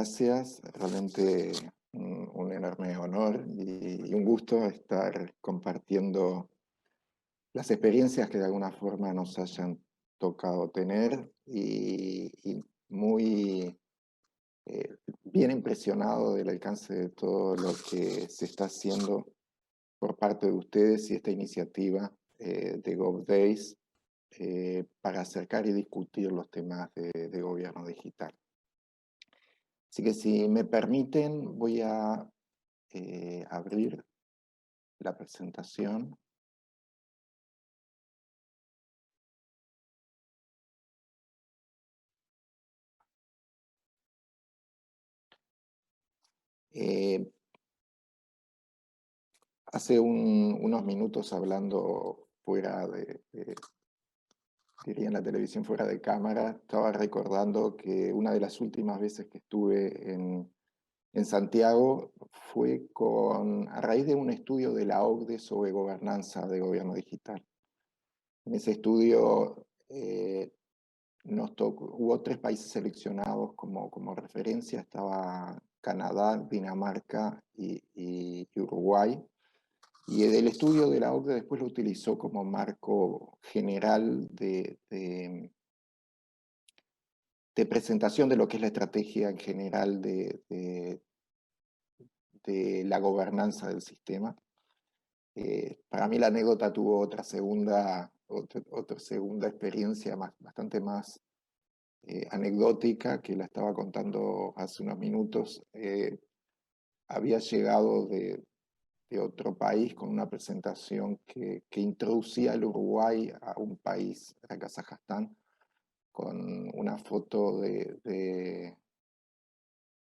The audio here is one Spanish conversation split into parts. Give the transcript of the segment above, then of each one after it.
gracias. Realmente un enorme honor y un gusto estar compartiendo las experiencias que de alguna forma nos hayan tocado tener y muy bien impresionado del alcance de todo lo que se está haciendo por parte de ustedes y esta iniciativa de GovDays para acercar y discutir los temas de gobierno digital. Así que si me permiten, voy a abrir la presentación. Eh, Hace unos minutos hablando fuera diría en la televisión fuera de cámara, estaba recordando que una de las últimas veces que estuve en Santiago fue a raíz de un estudio de la OCDE sobre gobernanza de gobierno digital. En ese estudio hubo 3 países seleccionados como referencia, estaba Canadá, Dinamarca y Uruguay. Y el estudio de la OCDE después lo utilizó como marco general de presentación de lo que es la estrategia en general de la gobernanza del sistema. Para mí la anécdota tuvo otra segunda experiencia bastante más anecdótica, que la estaba contando hace unos minutos. Había llegado de otro país con una presentación que introducía al Uruguay a un país, a Kazajstán, con una foto de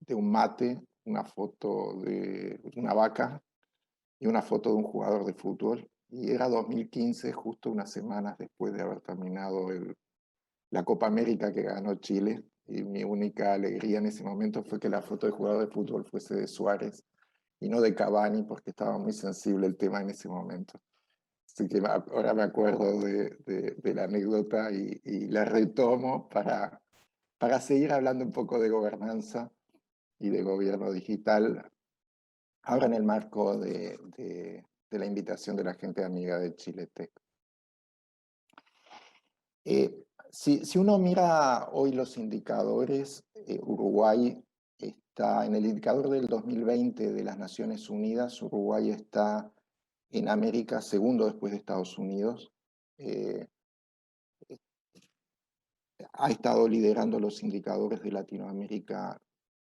un mate, una foto de una vaca y una foto de un jugador de fútbol. Y era 2015, justo unas semanas después de haber terminado la Copa América que ganó Chile. Y mi única alegría en ese momento fue que la foto de jugador de fútbol fuese de Suárez y no de Cavani, porque estaba muy sensible el tema en ese momento. Así que ahora me acuerdo de la anécdota y la retomo para seguir hablando un poco de gobernanza y de gobierno digital, ahora en el marco de la invitación de la gente amiga de Chile Tech. Si uno mira hoy los indicadores, Uruguay está en el indicador del 2020 de las Naciones Unidas, Uruguay está en América segundo después de Estados Unidos. Ha estado liderando los indicadores de Latinoamérica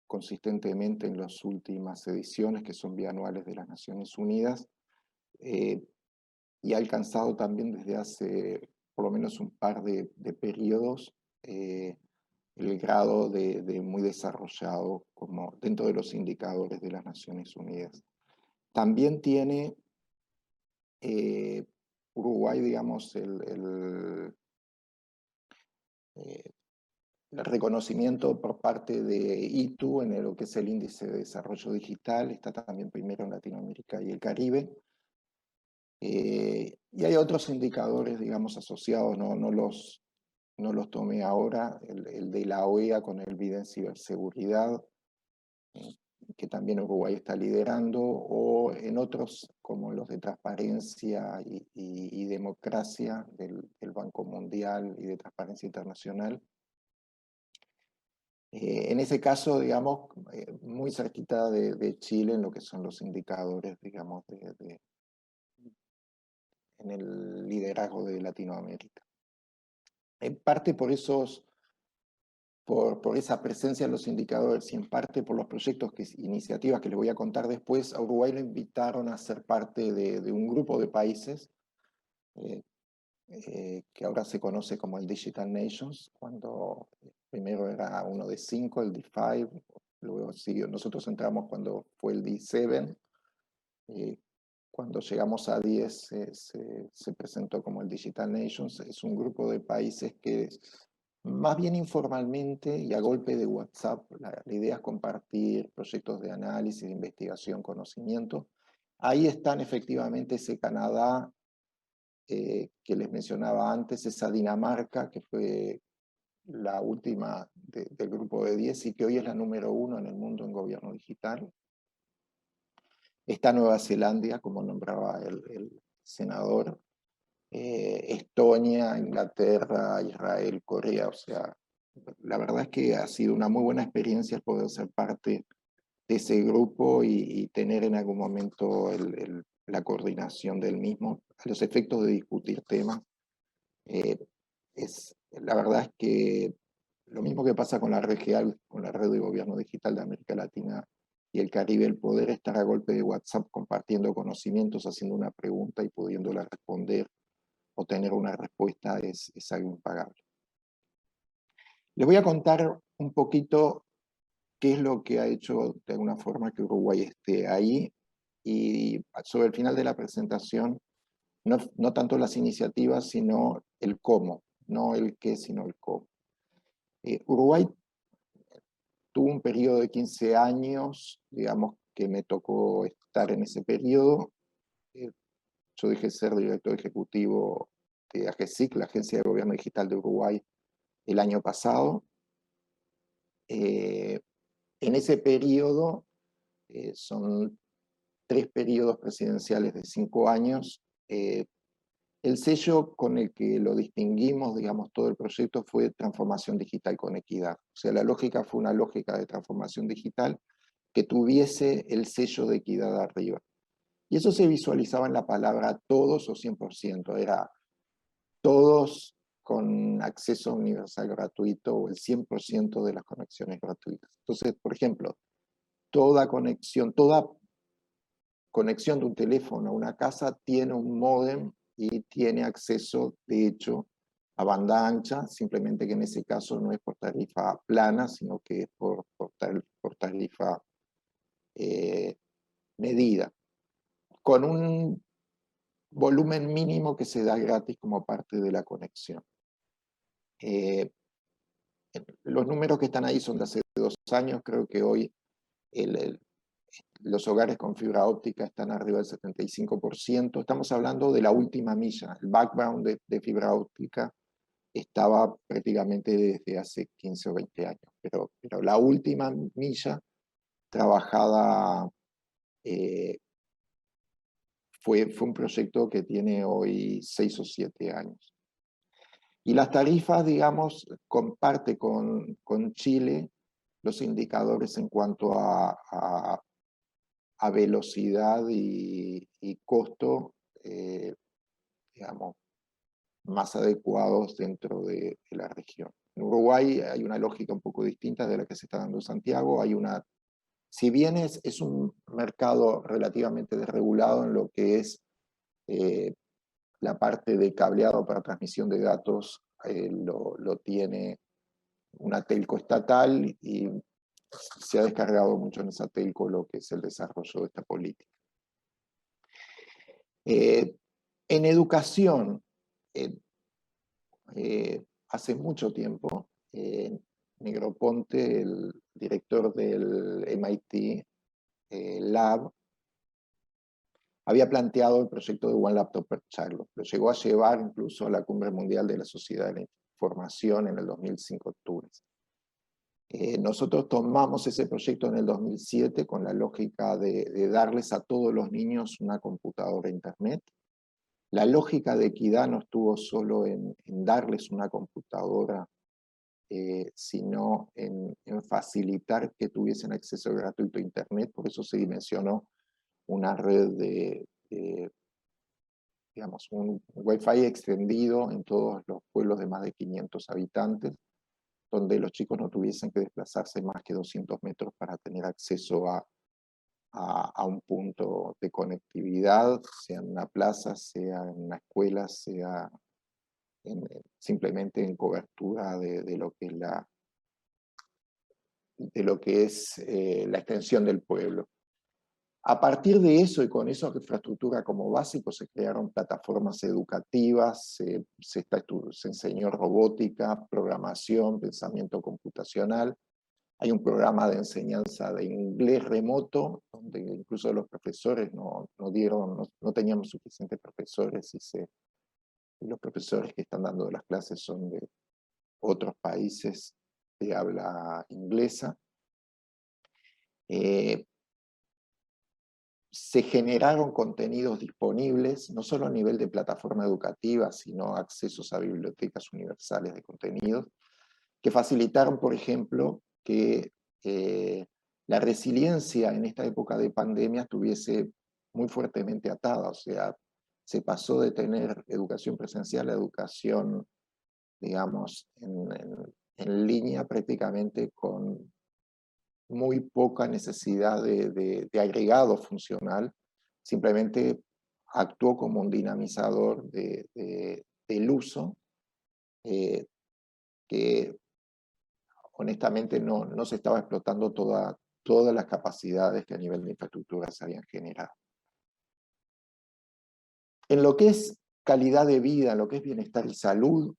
consistentemente en las últimas ediciones, que son bianuales de las Naciones Unidas, y ha alcanzado también desde hace por lo menos un par de periodos el grado de muy desarrollado como dentro de los indicadores de las Naciones Unidas. También tiene Uruguay, digamos, el reconocimiento por parte de ITU en lo que es el índice de desarrollo digital, está también primero en Latinoamérica y el Caribe. Y hay otros indicadores, digamos, asociados, no los tomé ahora, el de la OEA con el BID en ciberseguridad, que también Uruguay está liderando, o en otros como los de transparencia y democracia del Banco Mundial y de Transparencia Internacional. En ese caso, digamos, muy cerquita de Chile en lo que son los indicadores, digamos, en el liderazgo de Latinoamérica. En parte por esa presencia en los indicadores y en parte por los proyectos, iniciativas que les voy a contar después, a Uruguay lo invitaron a ser parte de un grupo de países que ahora se conoce como el Digital Nations, cuando primero era uno de 5, el D5, luego siguió, nosotros entramos cuando fue el D7, cuando llegamos a 10 se presentó como el Digital Nations. Es un grupo de países que más bien informalmente y a golpe de WhatsApp, la idea es compartir proyectos de análisis, de investigación, conocimiento. Ahí están efectivamente ese Canadá que les mencionaba antes, esa Dinamarca que fue la última del grupo de 10 y que hoy es la número 1 en el mundo en gobierno digital. Está Nueva Zelanda, como nombraba el senador, Estonia, Inglaterra, Israel, Corea. O sea, la verdad es que ha sido una muy buena experiencia poder ser parte de ese grupo y tener en algún momento la coordinación del mismo, a los efectos de discutir temas. La verdad es que lo mismo que pasa con la RGAL, con la Red de Gobierno Digital de América Latina y el Caribe, el poder estar a golpe de WhatsApp compartiendo conocimientos, haciendo una pregunta y pudiéndola responder o tener una respuesta es algo impagable. Les voy a contar un poquito qué es lo que ha hecho de alguna forma que Uruguay esté ahí, y sobre el final de la presentación, no tanto las iniciativas, sino el cómo, no el qué, sino el cómo. Uruguay tuvo un periodo de 15 años, digamos, que me tocó estar en ese periodo. Yo dejé de ser director ejecutivo de AGESIC, la Agencia de Gobierno Digital de Uruguay, el año pasado. En ese periodo, son 3 periodos presidenciales de 5 años. El sello con el que lo distinguimos, digamos, todo el proyecto fue transformación digital con equidad. O sea, la lógica fue una lógica de transformación digital que tuviese el sello de equidad arriba. Y eso se visualizaba en la palabra todos o 100%. Era todos con acceso universal gratuito o el 100% de las conexiones gratuitas. Entonces, por ejemplo, toda conexión de un teléfono a una casa tiene un módem y tiene acceso, de hecho, a banda ancha, simplemente que en ese caso no es por tarifa plana, sino que es por tarifa medida, con un volumen mínimo que se da gratis como parte de la conexión. Los números que están ahí son de hace 2 años, creo que hoy los hogares con fibra óptica están arriba del 75%. Estamos hablando de la última milla. El background de fibra óptica estaba prácticamente desde hace 15 o 20 años, pero la última milla trabajada fue un proyecto que tiene hoy 6 o 7 años. Y las tarifas, digamos, comparte con Chile los indicadores en cuanto a velocidad y costo, digamos, más adecuados dentro de la región. En Uruguay hay una lógica un poco distinta de la que se está dando en Santiago. Si bien es un mercado relativamente desregulado en lo que es la parte de cableado para transmisión de datos, lo tiene una telco estatal y se ha descargado mucho en esa telco lo que es el desarrollo de esta política. En educación, hace mucho tiempo, Negroponte, el director del MIT Lab, había planteado el proyecto de One Laptop per Child. Lo llegó a llevar incluso a la Cumbre Mundial de la Sociedad de la Información en el 2005, octubre. Nosotros tomamos ese proyecto en el 2007 con la lógica de darles a todos los niños una computadora internet. La lógica de equidad no estuvo solo en darles una computadora, sino en facilitar que tuviesen acceso gratuito a internet. Por eso se dimensionó una red digamos, un Wi-Fi extendido en todos los pueblos de más de 500 habitantes, donde los chicos no tuviesen que desplazarse más que 200 metros para tener acceso a un punto de conectividad, sea en una plaza, sea en una escuela, sea simplemente en cobertura de lo que es la extensión del pueblo. A partir de eso y con esa infraestructura como básico se crearon plataformas educativas, se enseñó robótica, programación, pensamiento computacional. Hay un programa de enseñanza de inglés remoto, donde incluso los profesores no teníamos suficientes profesores y los profesores que están dando las clases son otros países de habla inglesa. Se generaron contenidos disponibles, no solo a nivel de plataforma educativa, sino accesos a bibliotecas universales de contenidos, que facilitaron, por ejemplo, que la resiliencia en esta época de pandemia estuviese muy fuertemente atada, o sea, se pasó de tener educación presencial a educación, digamos, en línea prácticamente con muy poca necesidad de agregado funcional, simplemente actuó como un dinamizador del uso, que honestamente no se estaba explotando todas las capacidades que a nivel de infraestructura se habían generado. En lo que es calidad de vida, en lo que es bienestar y salud,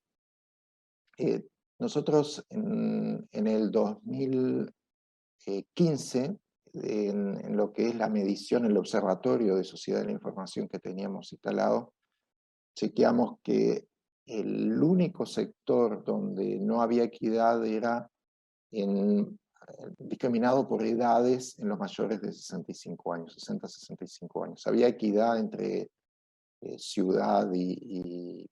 nosotros en el 2015, en lo que es la medición, el observatorio de sociedad de la información que teníamos instalado, chequeamos que el único sector donde no había equidad era discriminado por edades en los mayores de 65 años, 60 a 65 años. Había equidad entre ciudad y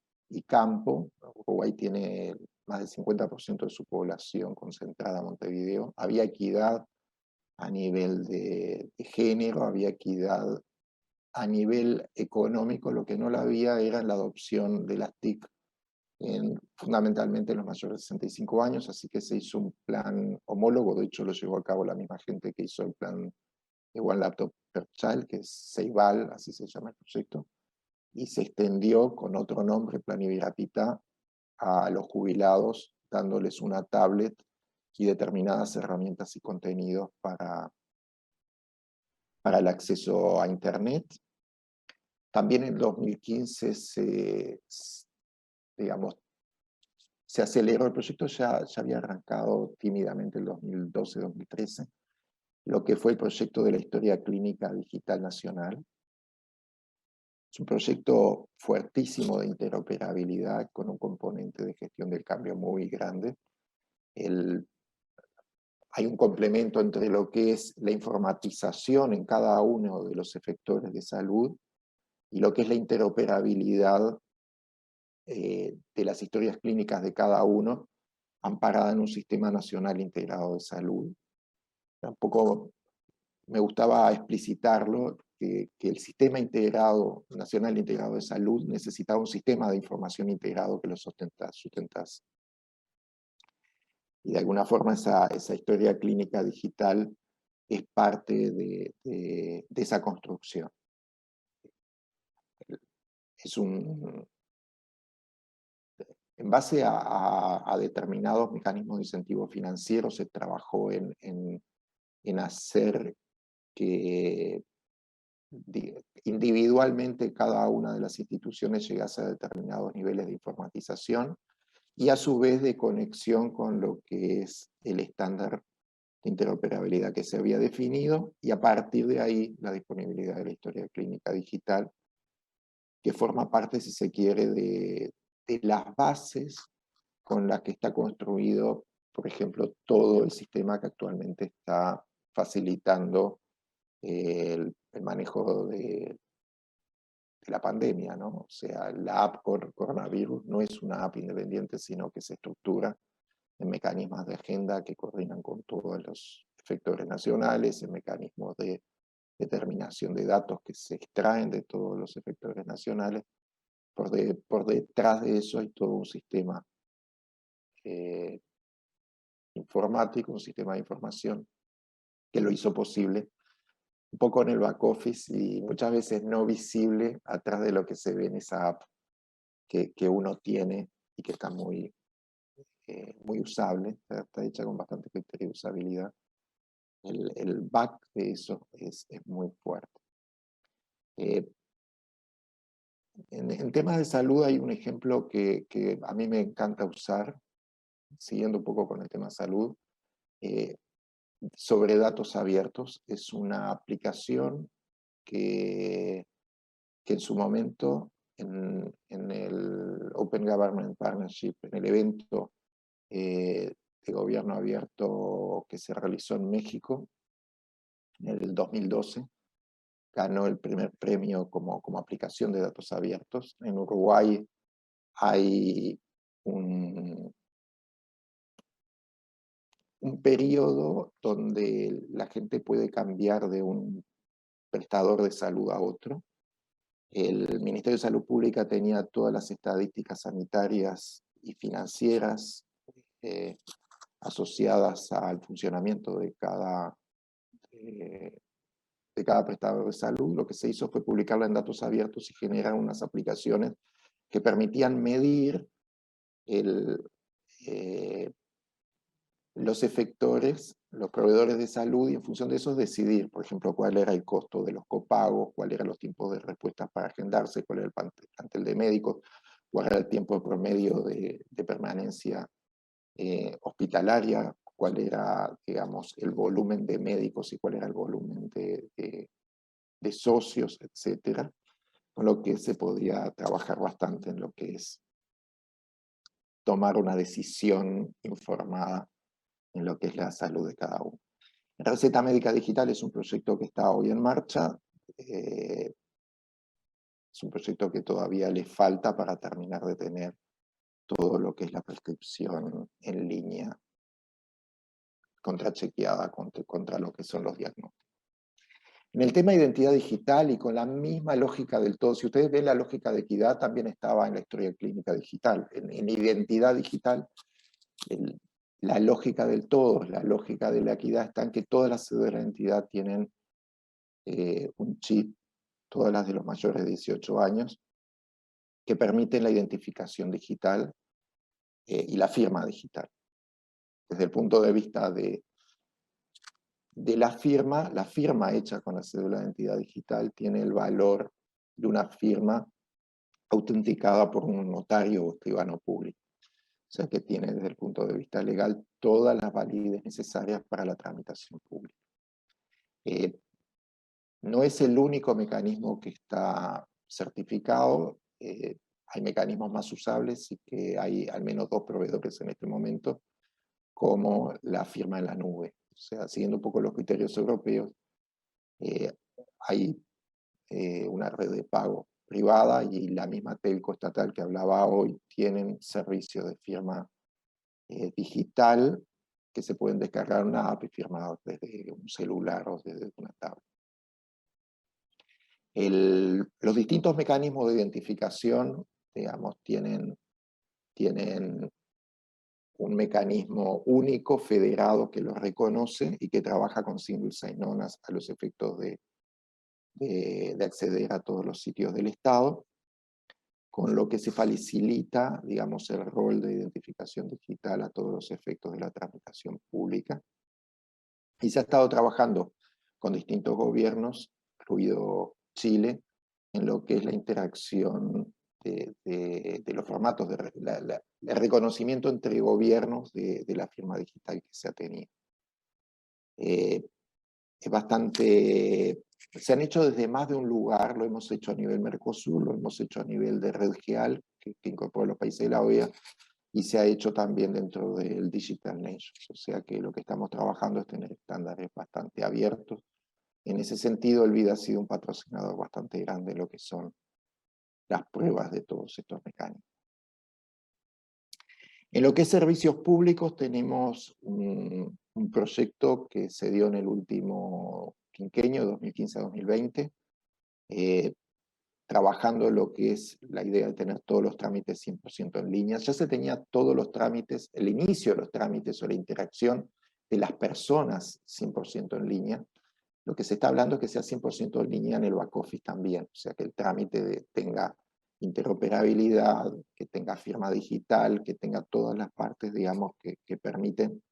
campo. Uruguay tiene más del 50% de su población concentrada en Montevideo. Había equidad a nivel de género, había equidad a nivel económico. Lo que no la había era la adopción de las TIC fundamentalmente en los mayores de 65 años, así que se hizo un plan homólogo. De hecho lo llevó a cabo la misma gente que hizo el plan de One Laptop Per Child, que es CEIVAL, así se llama el proyecto, y se extendió con otro nombre, Plan Ibirapita, a los jubilados, dándoles una tablet y determinadas herramientas y contenidos para el acceso a Internet. También en 2015 digamos, se aceleró el proyecto, ya había arrancado tímidamente el 2012-2013, lo que fue el proyecto de la Historia Clínica Digital Nacional. Es un proyecto fuertísimo de interoperabilidad con un componente de gestión del cambio muy grande. Hay un complemento entre lo que es la informatización en cada uno de los efectores de salud y lo que es la interoperabilidad de las historias clínicas de cada uno, amparada en un sistema nacional integrado de salud. Tampoco me gustaba explicitarlo, que el sistema nacional integrado de salud necesitaba un sistema de información integrado que lo sustentase. Y de alguna forma esa historia clínica digital es parte de esa construcción. En base a determinados mecanismos de incentivo financiero se trabajó en hacer que individualmente cada una de las instituciones llegase a determinados niveles de informatización y a su vez de conexión con lo que es el estándar de interoperabilidad que se había definido, y a partir de ahí la disponibilidad de la historia clínica digital, que forma parte, si se quiere, de las bases con las que está construido, por ejemplo, todo el sistema que actualmente está facilitando el manejo de la pandemia, ¿no? O sea, la app coronavirus no es una app independiente, sino que se estructura en mecanismos de agenda que coordinan con todos los efectores nacionales, en mecanismos de determinación de datos que se extraen de todos los efectores nacionales. Por detrás de eso hay todo un sistema informático, un sistema de información que lo hizo posible, un poco en el back office y muchas veces no visible atrás de lo que se ve en esa app que uno tiene y que está muy usable, está hecha con bastante criterio de usabilidad. El back de eso es muy fuerte. En temas de salud hay un ejemplo que a mí me encanta usar, siguiendo un poco con el tema salud, sobre datos abiertos. Es una aplicación que en su momento, en el Open Government Partnership, en el evento de gobierno abierto que se realizó en México en el 2012. Ganó el primer premio como aplicación de datos abiertos. En Uruguay hay un periodo donde la gente puede cambiar de un prestador de salud a otro. El Ministerio de Salud Pública tenía todas las estadísticas sanitarias y financieras eh, asociadas al funcionamiento eh, de cada prestador de salud. Lo que se hizo fue publicarla en datos abiertos y generar unas aplicaciones que permitían medir el, eh, los efectores, los proveedores de salud, y en función de eso decidir, por ejemplo, cuál era el costo de los copagos, cuáles eran los tiempos de respuesta para agendarse, cuál era el plantel de médicos, cuál era el tiempo promedio de permanencia hospitalaria, cuál era, digamos, el volumen de médicos y cuál era el volumen de socios, etcétera, con lo que se podía trabajar bastante en lo que es tomar una decisión informada en lo que es la salud de cada uno. Receta Médica Digital es un proyecto que está hoy en marcha. Es un proyecto que todavía le falta para terminar de tener todo lo que es la prescripción en línea contrachequeada contra lo que son los diagnósticos. En el tema de identidad digital y con la misma lógica del todo, si ustedes ven la lógica de equidad, también estaba en la historia clínica digital. En identidad digital, la lógica del todo, la lógica de la equidad está en que todas las cédulas de identidad tienen un chip, todas las de los mayores de 18 años, que permiten la identificación digital y la firma digital. Desde el punto de vista de la firma hecha con la cédula de identidad digital tiene el valor de una firma autenticada por un notario o escribano público. O sea que tiene desde el punto de vista legal todas las validez necesarias para la tramitación pública. No es el único mecanismo que está certificado, hay mecanismos más usables y que hay al menos 2 proveedores en este momento, como la firma en la nube. O sea, siguiendo un poco los criterios europeos, hay una red de pago privada y la misma telco estatal que hablaba hoy tienen servicios de firma digital que se pueden descargar una app y firmar desde un celular o desde una tablet. Los distintos mecanismos de identificación, digamos, tienen un mecanismo único, federado, que los reconoce y que trabaja con single sign-on a los efectos de acceder a todos los sitios del Estado, con lo que se facilita, digamos, el rol de identificación digital a todos los efectos de la tramitación pública. Y se ha estado trabajando con distintos gobiernos, incluido Chile, en lo que es la interacción de los formatos, el reconocimiento entre gobiernos de la firma digital que se ha tenido. Es bastante... Se han hecho desde más de un lugar, lo hemos hecho a nivel Mercosur, lo hemos hecho a nivel de Red GEAL, que incorpora los países de la OEA, y se ha hecho también dentro del Digital Nations. O sea que lo que estamos trabajando es tener estándares bastante abiertos. En ese sentido, el BID ha sido un patrocinador bastante grande de lo que son las pruebas de todos estos mecanismos. En lo que es servicios públicos, tenemos un proyecto que se dio en el último quinquenio, 2015-2020, trabajando lo que es la idea de tener todos los trámites 100% en línea. Ya se tenía todos los trámites, el inicio de los trámites o la interacción de las personas 100% en línea. Lo que se está hablando es que sea 100% en línea en el back office también, o sea que el trámite tenga interoperabilidad, que tenga firma digital, que tenga todas las partes, digamos, que permiten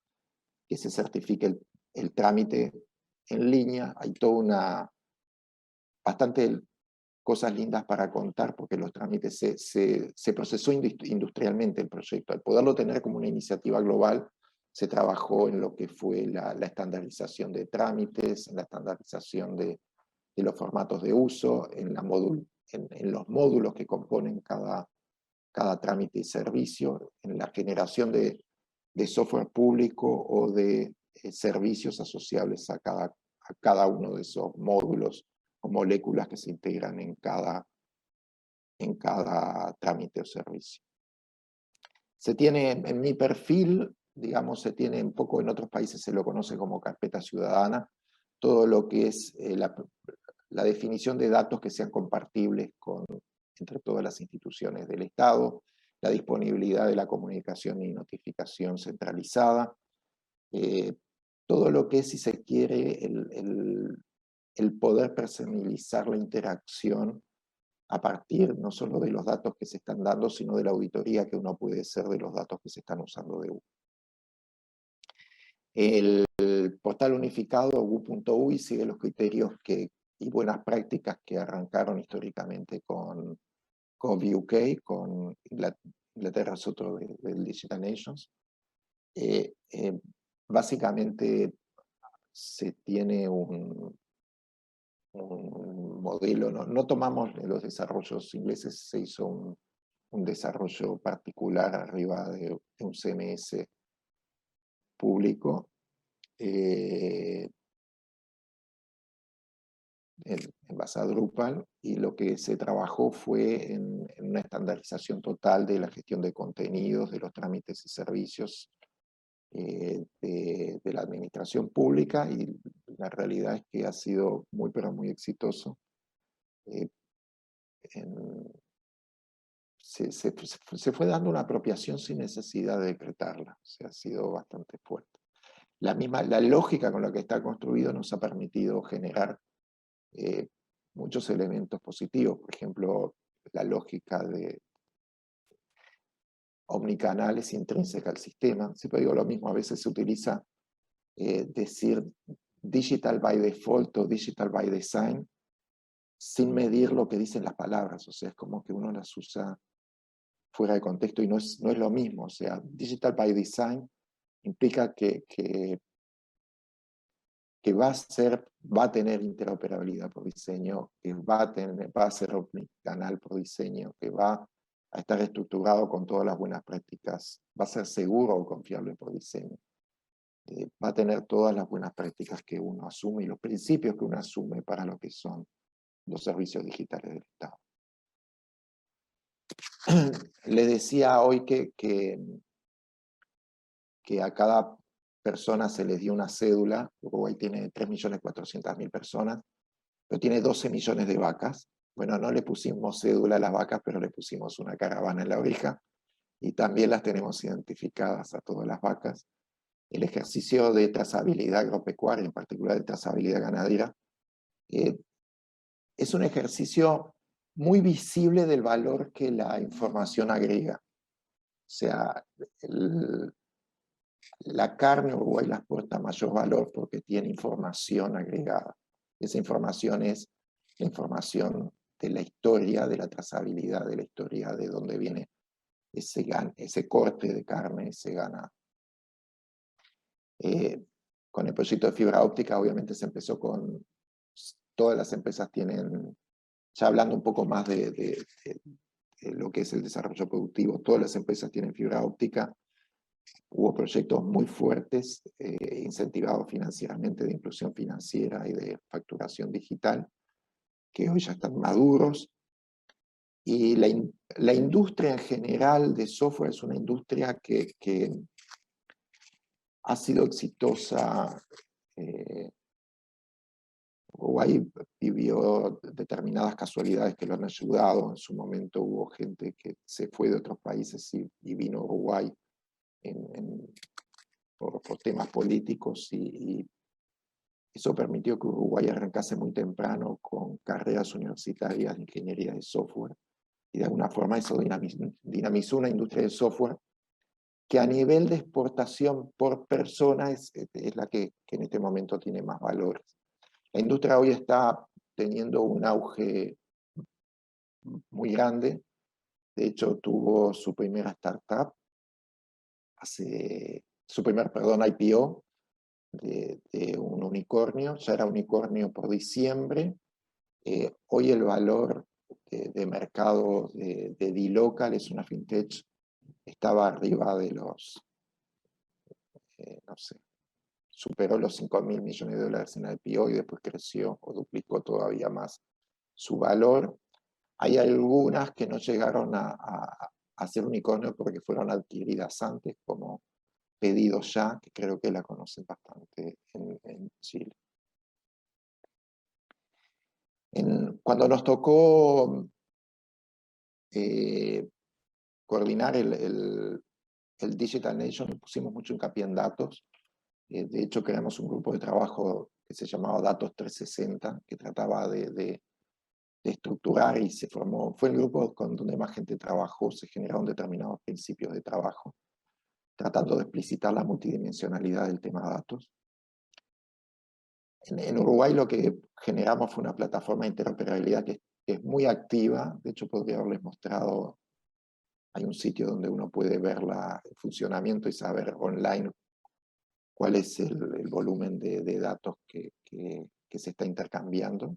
que se certifique el trámite en línea. Hay toda una bastante cosas lindas para contar, porque los trámites se procesó industrialmente el proyecto. Al poderlo tener como una iniciativa global, se trabajó en lo que fue la estandarización de trámites, en la estandarización de los formatos de uso, en los módulos que componen cada trámite y servicio, en la generación de de software público o de servicios asociables a cada uno de esos módulos o moléculas que se integran en cada trámite o servicio. Se tiene en mi perfil, digamos, se tiene un poco, en otros países se lo conoce como carpeta ciudadana, todo lo que es la definición de datos que sean compartibles entre todas las instituciones del Estado, la disponibilidad de la comunicación y notificación centralizada, todo lo que es, si se quiere, el poder personalizar la interacción a partir no solo de los datos que se están dando, sino de la auditoría que uno puede hacer de los datos que se están usando de uno. El portal unificado wu.ui sigue los criterios y buenas prácticas que arrancaron históricamente con UK, con Inglaterra es otro del Digital Nations. Básicamente se tiene un modelo, no tomamos los desarrollos ingleses, se hizo un desarrollo particular arriba de un CMS público, en base a Drupal, y lo que se trabajó fue en una estandarización total de la gestión de contenidos, de los trámites y servicios de la administración pública, y la realidad es que ha sido muy, pero muy exitoso. Se fue dando una apropiación sin necesidad de decretarla, o sea, ha sido bastante fuerte. La lógica con la que está construido nos ha permitido generar muchos elementos positivos, por ejemplo, la lógica de omnicanal es intrínseca al sistema. Siempre digo lo mismo, a veces se utiliza decir digital by default o digital by design sin medir lo que dicen las palabras, o sea, es como que uno las usa fuera de contexto y no es lo mismo. O sea, digital by design implica que va a tener interoperabilidad por diseño, que va a ser omnicanal por diseño, que va a estar estructurado con todas las buenas prácticas, va a ser seguro o confiable por diseño. Va a tener todas las buenas prácticas que uno asume y los principios que uno asume para lo que son los servicios digitales del Estado. Le decía hoy que a cada persona se les dio una cédula. Uruguay tiene 3.400.000 personas, pero tiene 12 millones de vacas. Bueno, no le pusimos cédula a las vacas, pero le pusimos una caravana en la oreja y también las tenemos identificadas a todas las vacas. El ejercicio de trazabilidad agropecuaria, en particular de trazabilidad ganadera, es un ejercicio muy visible del valor que la información agrega. O sea, la carne Uruguay la aporta mayor valor porque tiene información agregada. Esa información es la información de la historia, de la trazabilidad, de la historia de dónde viene ese corte de carne, ese ganado. Con el proyecto de fibra óptica, obviamente se empezó con, todas las empresas tienen, ya hablando un poco más de lo que es el desarrollo productivo, todas las empresas tienen fibra óptica. Hubo proyectos muy fuertes, incentivados financieramente, de inclusión financiera y de facturación digital, que hoy ya están maduros. Y la industria en general de software es una industria que ha sido exitosa. Uruguay vivió determinadas casualidades que lo han ayudado. En su momento hubo gente que se fue de otros países y vino a Uruguay por temas políticos, y eso permitió que Uruguay arrancase muy temprano con carreras universitarias de ingeniería de software, y de alguna forma eso dinamizó una industria de software que a nivel de exportación por persona es la que en este momento tiene más valores. La industria hoy está teniendo un auge muy grande. De hecho, tuvo su primera startup, su primer IPO de un unicornio. Ya era unicornio por diciembre. Hoy el valor de mercado de dLocal, es una fintech, estaba arriba de los no sé, superó los 5.000 millones de dólares en IPO y después creció o duplicó todavía más su valor. Hay algunas que no llegaron a ser unicornio porque fueron adquiridas antes, como Pedido Ya, que creo que la conocen bastante en Chile. Cuando nos tocó coordinar el Digital Nation, pusimos mucho hincapié en datos. De hecho, creamos un grupo de trabajo que se llamaba Datos 360, que trataba de estructurar y se formó. Fue el grupo con donde más gente trabajó, se generaron determinados principios de trabajo, tratando de explicitar la multidimensionalidad del tema datos. En Uruguay lo que generamos fue una plataforma de interoperabilidad que es muy activa. De hecho, podría haberles mostrado, hay un sitio donde uno puede ver el funcionamiento y saber online cuál es el volumen de datos que se está intercambiando.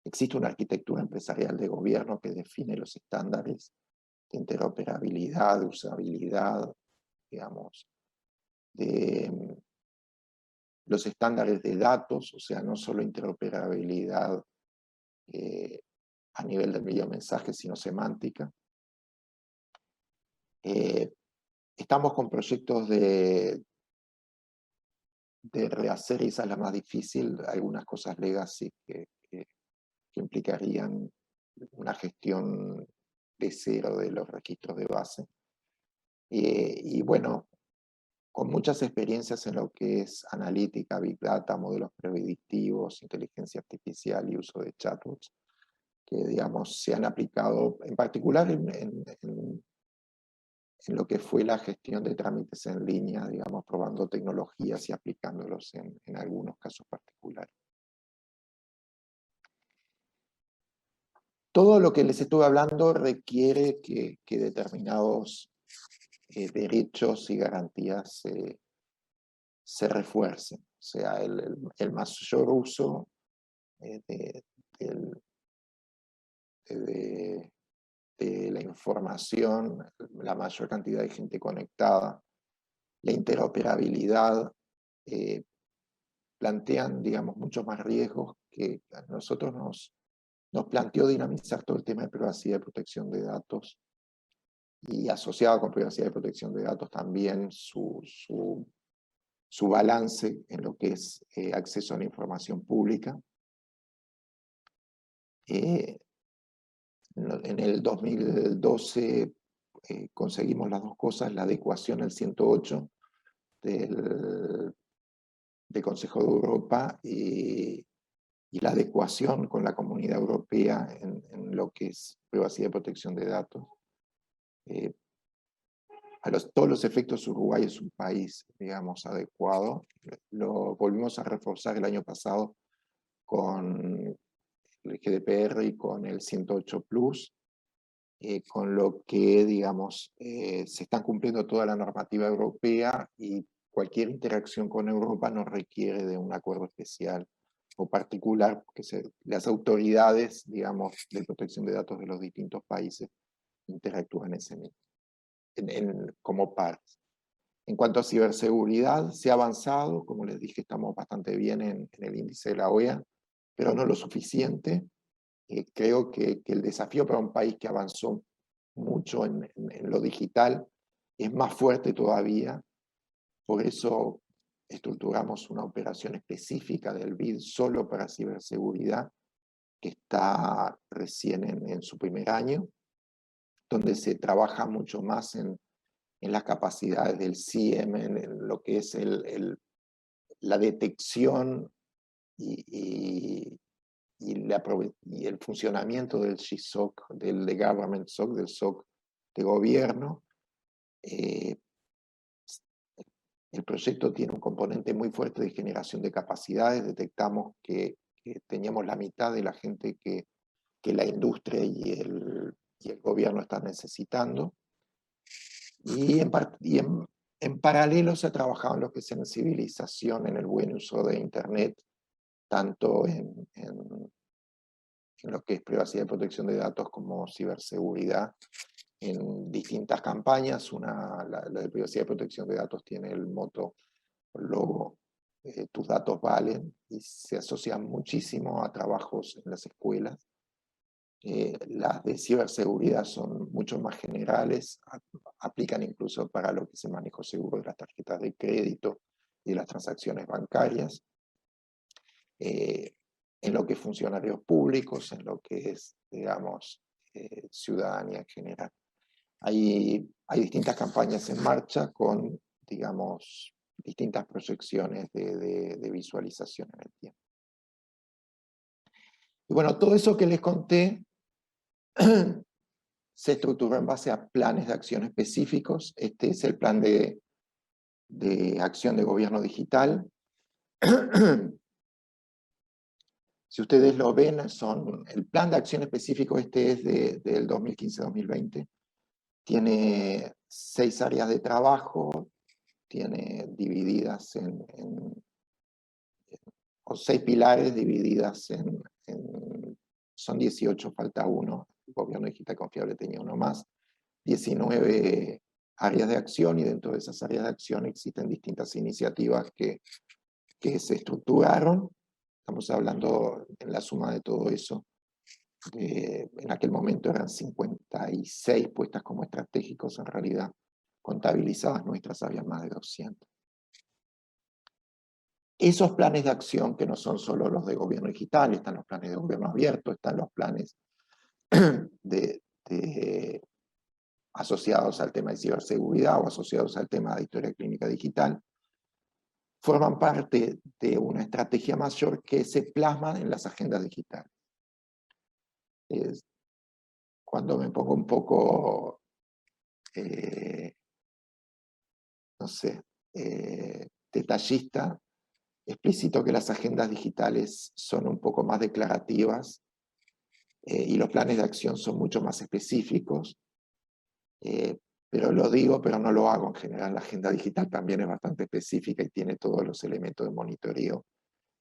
Existe una arquitectura empresarial de gobierno que define los estándares de interoperabilidad, de usabilidad, digamos, de los estándares de datos, o sea, no solo interoperabilidad a nivel del videomensaje, sino semántica. Estamos con proyectos de rehacer, y esa es la más difícil, algunas cosas legacy que implicarían una gestión de cero de los registros de base. Y bueno, con muchas experiencias en lo que es analítica, Big Data, modelos predictivos, inteligencia artificial y uso de chatbots, que digamos se han aplicado en particular en lo que fue la gestión de trámites en línea, digamos, probando tecnologías y aplicándolos en algunos casos particulares. Todo lo que les estuve hablando requiere que determinados derechos y garantías se refuercen. O sea, el mayor uso de la información, la mayor cantidad de gente conectada, la interoperabilidad, plantean, digamos, muchos más riesgos que a nosotros nos planteó dinamizar todo el tema de privacidad y protección de datos, y asociado con privacidad y protección de datos también su balance en lo que es acceso a la información pública. En el 2012 conseguimos las dos cosas, la adecuación al 108 del Consejo de Europa y la adecuación con la Comunidad Europea en lo que es privacidad y protección de datos. Todos los efectos, Uruguay es un país, digamos, adecuado. Lo volvimos a reforzar el año pasado con el GDPR y con el 108 Plus, con lo que, digamos, se está cumpliendo toda la normativa europea y cualquier interacción con Europa no requiere de un acuerdo especial o particular, porque las autoridades, digamos, de protección de datos de los distintos países interactúan como pares. En cuanto a ciberseguridad, se ha avanzado, como les dije, estamos bastante bien en el índice de la OEA, pero no lo suficiente. Creo que el desafío para un país que avanzó mucho en lo digital es más fuerte todavía. Por eso estructuramos una operación específica del BID solo para ciberseguridad, que está recién en su primer año, donde se trabaja mucho más en las capacidades del CIEM, en lo que es la detección y el funcionamiento del GSOC, del Government SOC, del SOC de gobierno. El proyecto tiene un componente muy fuerte de generación de capacidades. Detectamos que teníamos la mitad de la gente que la industria y el gobierno están necesitando. Y en paralelo se ha trabajado en lo que es sensibilización en el buen uso de Internet, tanto en lo que es privacidad y protección de datos como ciberseguridad, en distintas campañas. La de privacidad y protección de datos tiene el moto, el logo, tus datos valen, y se asocia muchísimo a trabajos en las escuelas. Las de ciberseguridad son mucho más generales, aplican incluso para lo que es el manejo seguro de las tarjetas de crédito y de las transacciones bancarias. En lo que es funcionarios públicos, en lo que es, digamos, ciudadanía en general. Hay distintas campañas en marcha con, digamos, distintas proyecciones de visualización en el tiempo. Y bueno, todo eso que les conté se estructuró en base a planes de acción específicos. Este es el plan de acción de gobierno digital. Si ustedes lo ven, el plan de acción específico este es del 2015-2020. Tiene 6 áreas de trabajo, tiene divididas o 6 pilares divididas son 18, falta uno. El gobierno digital confiable tenía uno más. 19 áreas de acción, y dentro de esas áreas de acción existen distintas iniciativas que se estructuraron. Estamos hablando en la suma de todo eso. En aquel momento eran 56 puestas como estratégicos, en realidad contabilizadas nuestras había más de 200. Esos planes de acción, que no son solo los de gobierno digital, están los planes de gobierno abierto, están los planes asociados al tema de ciberseguridad o asociados al tema de historia clínica digital, forman parte de una estrategia mayor que se plasma en las agendas digitales. Cuando me pongo un poco, no sé, detallista, explicito que las agendas digitales son un poco más declarativas y los planes de acción son mucho más específicos. Pero lo digo, pero no lo hago. En general, la agenda digital también es bastante específica y tiene todos los elementos de monitoreo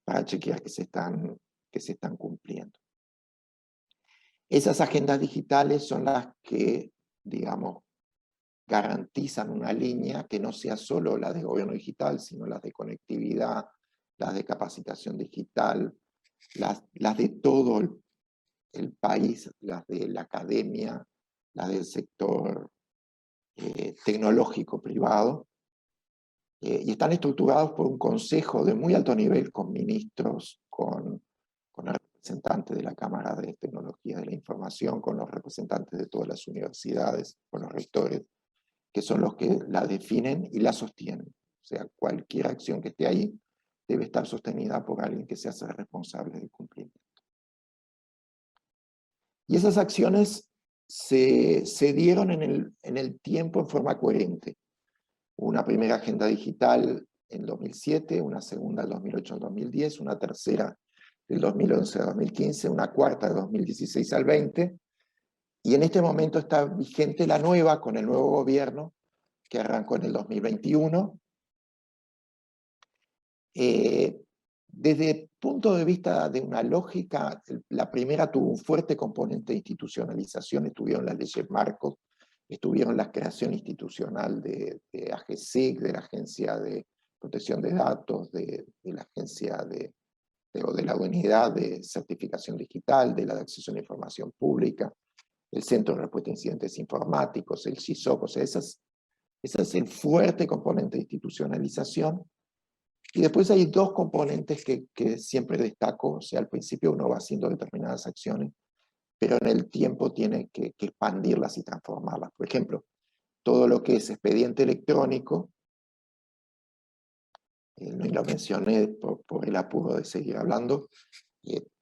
para chequear que se están cumpliendo. Esas agendas digitales son las que, digamos, garantizan una línea que no sea solo la de gobierno digital, sino las de conectividad, las de capacitación digital, las de todo el país, las de la academia, las del sector tecnológico privado, y están estructurados por un consejo de muy alto nivel con ministros, con el representante de la Cámara de Tecnología de la Información, con los representantes de todas las universidades, con los rectores, que son los que la definen y la sostienen. O sea, cualquier acción que esté ahí debe estar sostenida por alguien que se hace responsable del cumplimiento. Y esas acciones se dieron en el tiempo en forma coherente. Una primera agenda digital en 2007, una segunda del 2008 al 2010, una tercera del 2011 al 2015, una cuarta del 2016 al 20, y en este momento está vigente la nueva con el nuevo gobierno que arrancó en el 2021. Desde el punto de vista de una lógica, la primera tuvo un fuerte componente de institucionalización, estuvieron las leyes marcos, estuvieron la creación institucional de AGESIC, de la Agencia de Protección de Datos, de la Agencia de la Unidad de Certificación Digital, de la de Acceso a la Información Pública, el Centro de Respuesta a Incidentes Informáticos, el CISOC. O sea, ese es el fuerte componente de institucionalización. Y después hay dos componentes que siempre destaco. O sea, al principio uno va haciendo determinadas acciones, pero en el tiempo tiene que expandirlas y transformarlas. Por ejemplo, todo lo que es expediente electrónico, no lo mencioné por el apuro de seguir hablando,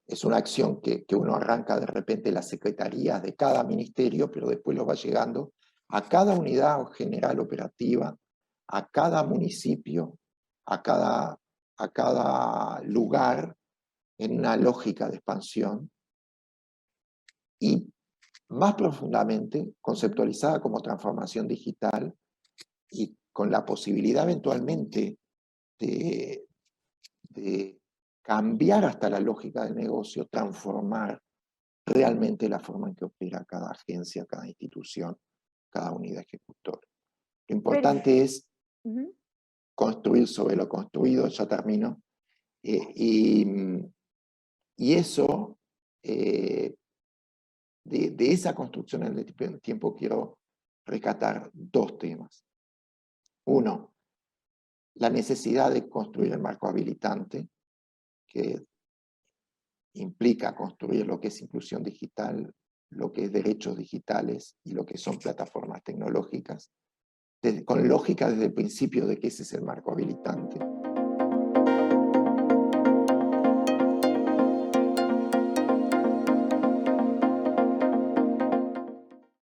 es una acción que uno arranca de repente en las secretarías de cada ministerio, pero después lo va llegando a cada unidad general operativa, a cada municipio, a cada lugar, en una lógica de expansión, y más profundamente conceptualizada como transformación digital y con la posibilidad eventualmente de cambiar hasta la lógica del negocio, transformar realmente la forma en que opera cada agencia, cada institución, cada unidad ejecutora. Lo Pero, importante es ujú. construir sobre lo construido, ya termino, y eso, de esa construcción en el tiempo quiero rescatar dos temas. Uno, la necesidad de construir el marco habilitante, que implica construir lo que es inclusión digital, lo que es derechos digitales y lo que son plataformas tecnológicas, con lógica desde el principio de que ese es el marco habilitante.